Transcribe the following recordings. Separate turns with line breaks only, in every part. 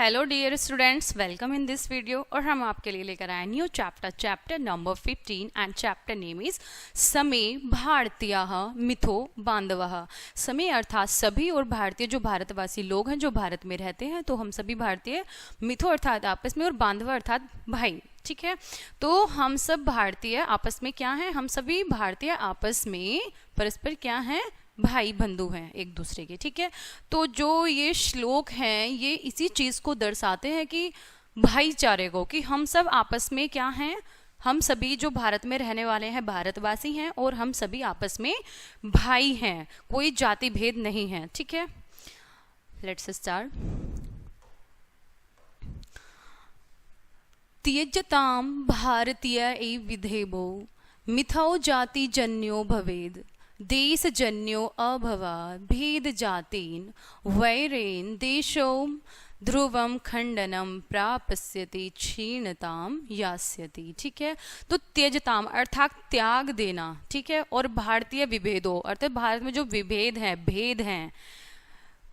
Hello dear students, welcome in this video. और हम आपके लिए लेकर आए new chapter number 15 and chapter name is समे भारतीयः मिथो बांधवः। समे अर्थात सभी और भारतीय जो भारतवासी लोग हैं जो भारत में रहते हैं, तो हम सभी भारतीय, मिथो अर्थात आपस में और बांधव अर्थात भाई। ठीक है, तो हम सब भारतीय आपस में क्या हैं? हम सभी भारतीय आपस में परस्पर क्या हैं? भाई बंधु हैं एक दूसरे के। ठीक है, तो जो ये श्लोक हैं ये इसी चीज को दर्शाते हैं कि भाईचारे को, कि हम सब आपस में क्या हैं? हम सभी जो भारत में रहने वाले हैं भारतवासी हैं और हम सभी आपस में भाई हैं, कोई जाति भेद नहीं है। ठीक है, लेट्स स्टार्ट। त्यजताम भारतीय एव विधेवो मिथौ जाति जन्यो भवेद देशजन्यो अभवात् भेद जातीन वैरेन देशो ध्रुवम खंडनम प्राप्स्यति क्षीणताम यास्यति। ठीक है, तो त्यजताम अर्थात त्याग देना। ठीक है, और भारतीय विभेदो अर्थात भारत में जो विभेद है, भेद हैं।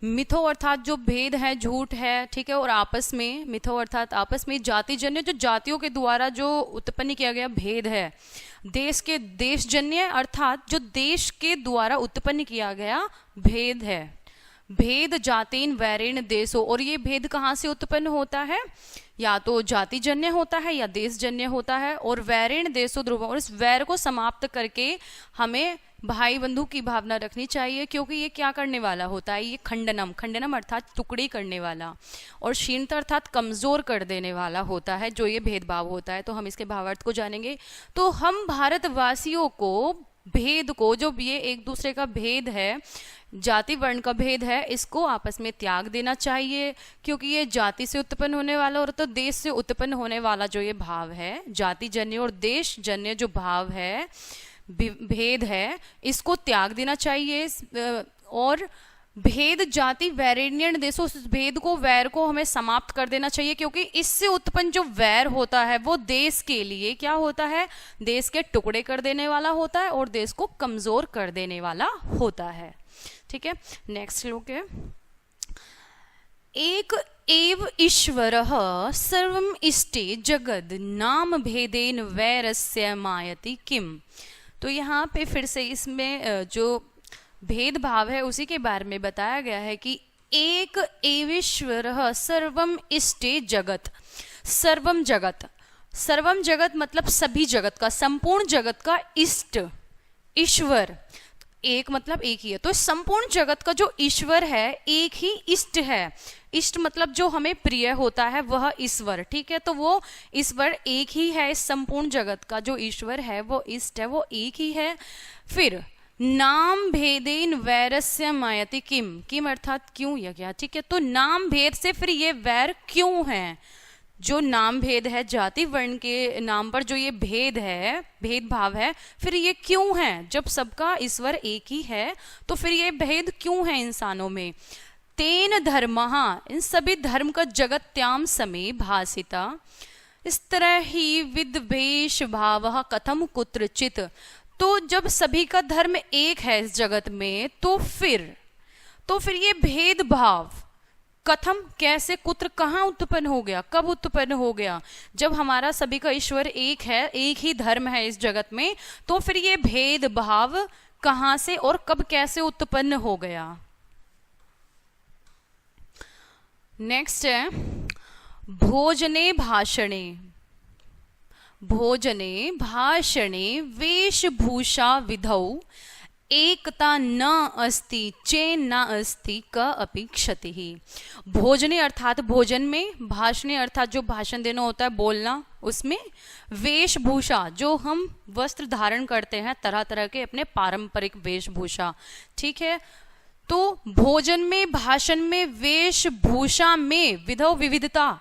मिथो अर्थात जो भेद है, झूठ है। ठीक है, और आपस में, मिथो अर्थात आपस में, जाति जन्य जो जातियों के द्वारा जो उत्पन्न किया गया भेद है। देश के देशजन्य अर्थात जो देश के द्वारा उत्पन्न किया गया भेद है। भेद जातीन वैरेण देशो, और ये भेद कहाँ से उत्पन्न होता है? या तो जाति जन्य होता है या देश जन्य होता है। और वैरेण देशो ध्रुवम, और इस वैर को समाप्त करके हमें भाई बंधु की भावना रखनी चाहिए, क्योंकि ये क्या करने वाला होता है? ये खंडनम अर्थात टुकड़ी करने वाला, और क्षीणता अर्थात कमजोर कर देने वाला होता है जो ये भेदभाव होता है। तो हम इसके भावार्थ को जानेंगे। तो हम भारतवासियों को भेद को, जो ये एक दूसरे का भेद है, जाति वर्ण का भेद है, इसको आपस में त्याग देना चाहिए, क्योंकि ये जाति से उत्पन्न होने वाला और तो देश से उत्पन्न होने वाला जो ये भाव है, जाति जन्य और देश जन्य जो भाव है, भेद है, इसको त्याग देना चाहिए। और भेद जाति वैरेण्यन देशों, उस भेद को, वैर को हमें समाप्त कर देना चाहिए, क्योंकि इससे उत्पन्न जो वैर होता है वो देश के लिए क्या होता है? देश के टुकड़े कर देने वाला होता है और देश को कमजोर कर देने वाला होता है। ठीक है, नेक्स्ट श्लोक है। एक एव ईश्वरः सर्वम इष्टे जगद नाम भेदेन वैरस्य मायति किम। तो यहाँ पे फिर से इसमें जो भेदभाव है उसी के बारे में बताया गया है कि एक एवेश्वरः सर्वम इष्टे जगत। सर्वम जगत, सर्वम जगत मतलब सभी जगत का, संपूर्ण जगत का इष्ट, ईश्वर। एक मतलब एक ही है, तो संपूर्ण जगत का जो ईश्वर है एक ही इष्ट है। इष्ट मतलब जो हमें प्रिय होता है वह ईश्वर। ठीक है, तो वो ईश्वर एक ही है। इस संपूर्ण जगत का जो ईश्वर है वो इष्ट है, वो एक ही है। फिर नाम भेदेन वैरस्य मायति किम। किम अर्थात क्यों या क्या। ठीक है, तो नाम भेद से फिर ये वैर क्यों है? जो नाम भेद है, जाति वर्ण के नाम पर जो ये भेद है, भेदभाव है, फिर ये क्यों है? जब सबका ईश्वर एक ही है तो फिर ये भेद क्यों है इंसानों में? तेन धर्मः, इन सभी धर्म का जगत्याम समे भासिता। इस तरह ही विद्वेष भावः कथम कुत्रचित। तो जब सभी का धर्म एक है इस जगत में, तो फिर ये भेदभाव कथम, कैसे, कुत्र, कहाँ उत्पन्न हो गया, कब उत्पन्न हो गया? जब हमारा सभी का ईश्वर एक है, एक ही धर्म है इस जगत में, तो फिर ये भेदभाव कहाँ से और कब कैसे उत्पन्न हो गया? नेक्स्ट है भोजने भाषणे वेशभूषा विधौ एकता न अस्ति चेन्न अस्ति क अपि क्षतिः। भोजने अर्थात भोजन में, भाषणे अर्थात जो भाषण देना होता है, बोलना, उसमें वेशभूषा जो हम वस्त्र धारण करते हैं, तरह तरह के अपने पारंपरिक वेशभूषा। ठीक है, तो भोजन में, भाषण में, वेशभूषा में, विधौ विविधता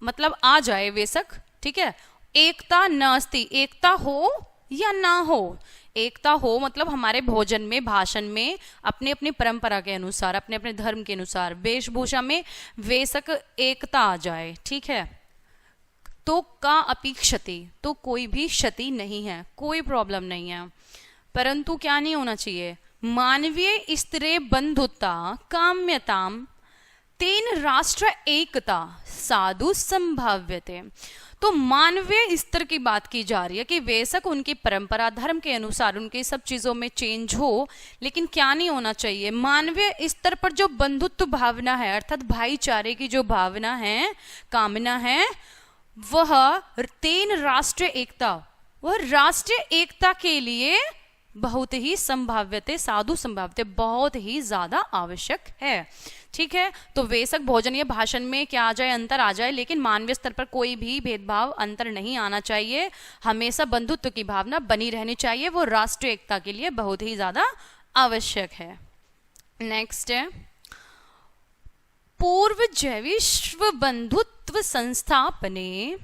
मतलब आ जाए बेशक। ठीक है, एकता न अस्ति, एकता हो या ना हो। एकता हो मतलब हमारे भोजन में, भाषण में, अपने अपनी परंपरा के अनुसार, अपने अपने धर्म के अनुसार, वेशभूषा में बेशक एकता आ जाए। ठीक है, तो का अपि क्षति, तो कोई भी क्षति नहीं है, कोई प्रॉब्लम नहीं है। परंतु क्या नहीं होना चाहिए? मानवीय स्त्रे बंधुता काम्यताम तेन राष्ट्र एकता साधु संभाव्यते। तो मानवीय स्तर की बात की जा रही है कि बेशक उनकी परंपरा धर्म के अनुसार उनके सब चीजों में चेंज हो, लेकिन क्या नहीं होना चाहिए, मानवीय स्तर पर जो बंधुत्व भावना है अर्थात भाईचारे की जो भावना है, कामना है, वह तेन राष्ट्रीय एकता, वह राष्ट्रीय एकता के लिए बहुत ही संभाव्यते साधु संभाव्यते बहुत ही ज्यादा आवश्यक है। ठीक है, तो वेशक भोजनीय भाषण में क्या आ जाए, अंतर आ जाए, लेकिन मानवीय स्तर पर कोई भी भेदभाव अंतर नहीं आना चाहिए, हमेशा बंधुत्व की भावना बनी रहनी चाहिए, वो राष्ट्रीय एकता के लिए बहुत ही ज्यादा आवश्यक है। नेक्स्ट है पूर्व जैविश्व बंधुत्व संस्थापने।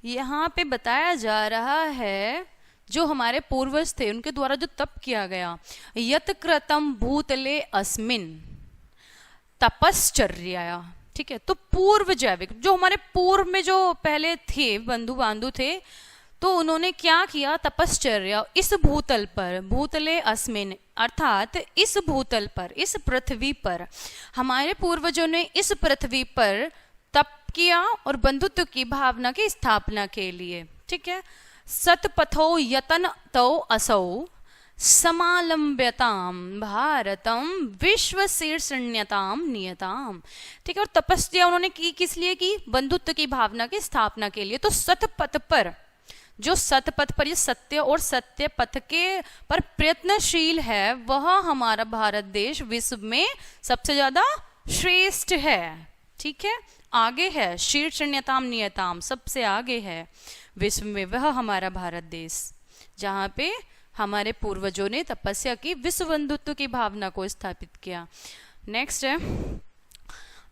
यहाँ पे बताया जा रहा है जो हमारे पूर्वज थे उनके द्वारा जो तप किया गया, यत कृतम भूतले अस्मिन तपश्चर्या। ठीक है, तो पूर्व जैविक जो हमारे पूर्व में जो पहले थे बंधु बांधु थे, तो उन्होंने क्या किया, तपश्चर्या इस भूतल पर, भूतले अस्मिन अर्थात इस भूतल पर, इस पृथ्वी पर, हमारे पूर्वजों ने इस पृथ्वी पर तप किया और बंधुत्व की भावना की स्थापना के लिए। ठीक है, सतपथो यतन तो असौ समालंब्यताम भारतम विश्व शीर्षण्यताम नियताम। ठीक है, और तपस्या उन्होंने की किस लिए की, बंधुत्व की भावना की स्थापना के लिए। तो सतपथ पर, जो सतपथ पर ये सत्य और सत्य पथ के पर प्रयत्नशील है, वह हमारा भारत देश विश्व में सबसे ज्यादा श्रेष्ठ है। ठीक है, आगे है, शीर्षण्यताम नियताम सबसे आगे है विश्व में, वह हमारा भारत देश जहाँ पे हमारे पूर्वजों ने तपस्या की, विश्व बंधुत्व की भावना को स्थापित किया। नेक्स्ट है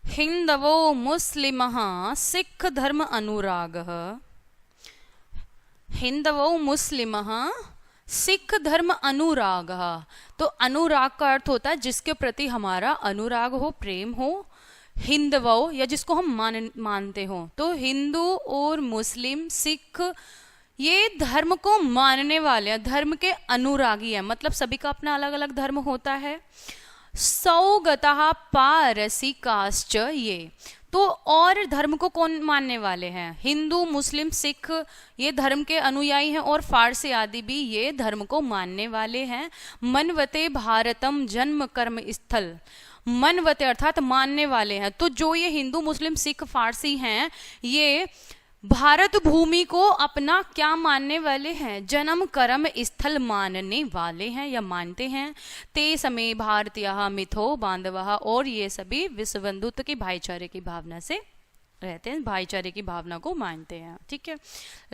हिंदवो मुस्लिमः सिख धर्म अनुराग। हिंदवो मुस्लिमः सिख धर्म अनुराग। तो अनुराग का अर्थ होता है जिसके प्रति हमारा अनुराग हो, प्रेम हो। हिंदवो या जिसको हम मानते हो, तो हिंदू और मुस्लिम सिख ये धर्म को मानने वाले हैं, धर्म के अनुरागी हैं, मतलब सभी का अपना अलग अलग धर्म होता है। सौगतः पारसिकाश्च ये, तो और धर्म को कौन मानने वाले हैं, हिंदू मुस्लिम सिख ये धर्म के अनुयायी हैं, और फारसी आदि भी ये धर्म को मानने वाले हैं। मनवते भारतम जन्म कर्म स्थल, मनवते अर्थात मानने वाले हैं। तो जो ये हिंदू मुस्लिम सिख फारसी हैं, ये भारत भूमि को अपना क्या मानने वाले हैं, जन्म कर्म स्थल मानने वाले हैं या मानते हैं। ते समय भारतीय मिथो बांधवः, और ये सभी विश्व बंधुत्व की भाईचारे की भावना से रहते हैं, भाईचारे की भावना को मानते हैं। ठीक है,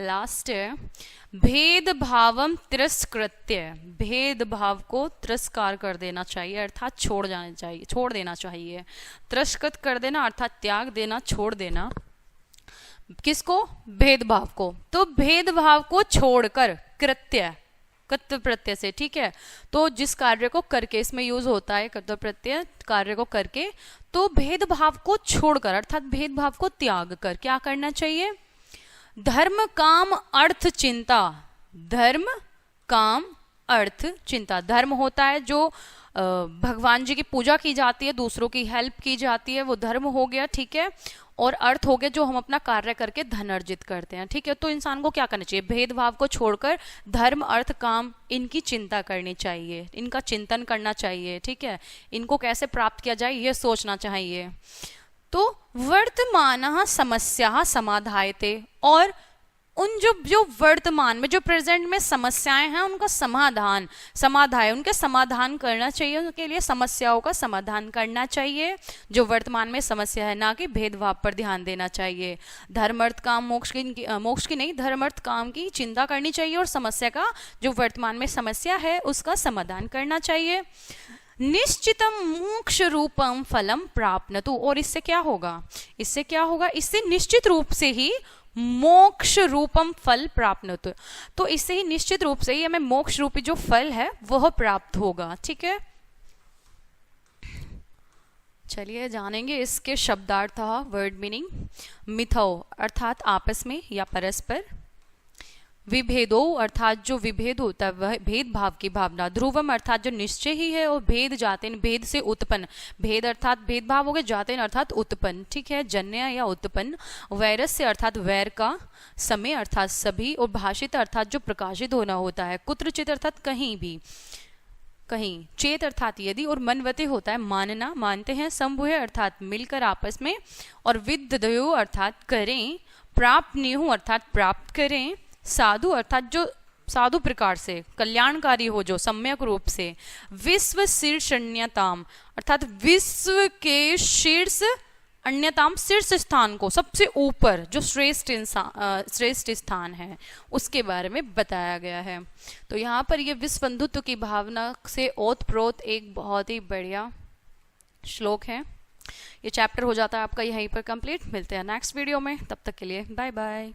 लास्ट है भेदभावम तिरस्कृत्य। भेदभाव को तिरस्कार कर देना चाहिए अर्थात छोड़ देना चाहिए। तिरस्कृत कर देना अर्थात त्याग देना, छोड़ देना। किसको, भेदभाव को। तो भेदभाव को छोड़कर, कृत्य कर्तव्य प्रत्यय से। ठीक है, तो जिस कार्य को करके, इसमें यूज होता है कर्तव्य प्रत्यय, कार्य को करके। तो भेदभाव को छोड़कर अर्थात भेदभाव को त्याग कर क्या करना चाहिए, धर्म काम अर्थ चिंता। धर्म काम अर्थ चिंता, धर्म होता है जो भगवान जी की पूजा की जाती है, दूसरों की हेल्प की जाती है, वो धर्म हो गया। ठीक है, और अर्थ हो गया जो हम अपना कार्य करके धन अर्जित करते हैं। ठीक है, तो इंसान को क्या करना चाहिए, भेदभाव को छोड़कर धर्म अर्थ काम इनकी चिंता करनी चाहिए, इनका चिंतन करना चाहिए। ठीक है, इनको कैसे प्राप्त किया जाए ये सोचना चाहिए। तो वर्तमान समस्या समाधायते, और उन जो वर्तमान में जो प्रेजेंट में समस्याएं हैं उनका समाधान उनके समाधान करना चाहिए, उनके लिए समस्याओं का समाधान करना चाहिए जो वर्तमान में समस्या है, ना कि भेदभाव पर ध्यान देना चाहिए। धर्म अर्थ काम मोक्ष की नहीं, धर्म अर्थ काम की चिंता करनी चाहिए और समस्या का जो वर्तमान में समस्या है उसका समाधान करना चाहिए। निश्चितम मोक्ष रूपम फलम प्राप्नतु, और इससे क्या होगा, इससे निश्चित रूप से ही मोक्ष रूपम फल प्राप्त, तो इससे ही निश्चित रूप से ही हमें मोक्ष रूपी जो फल है वह प्राप्त होगा। ठीक है, चलिए जानेंगे इसके शब्दार्थ, वर्ड मीनिंग। मिथो अर्थात आपस में या परस्पर, विभेदो अर्थात जो विभेद होता है वह भेदभाव की भावना, ध्रुवम अर्थात जो निश्चय ही है, और भेद जातेन भेद से उत्पन्न, भेद अर्थात भेदभाव हो गए, जातेन अर्थात उत्पन्न, ठीक है, जन्य या उत्पन्न, वैरस्य अर्थात वैर का, समय अर्थात सभी, और भाषित अर्थात जो प्रकाशित होना होता है, कुत्रचित अर्थात कहीं भी, कहीं, चेत अर्थात यदि, और मनवते होता है मानना, मानते हैं, संभुय अर्थात मिलकर आपस में, और विद्यो अर्थात करें, प्राप्त अर्थात प्राप्त करें, साधु अर्थात जो साधु प्रकार से कल्याणकारी हो, जो सम्यक रूप से, विश्व शीर्षण्यताम अर्थात विश्व के शीर्ष, अन्यताम शीर्ष स्थान को, सबसे ऊपर जो श्रेष्ठ स्थान है उसके बारे में बताया गया है। तो यहाँ पर ये विश्व बंधुत्व की भावना से ओतप्रोत एक बहुत ही बढ़िया श्लोक है। ये चैप्टर हो जाता है आपका यहीं पर कंप्लीट। मिलते हैं नेक्स्ट वीडियो में, तब तक के लिए बाय बाय।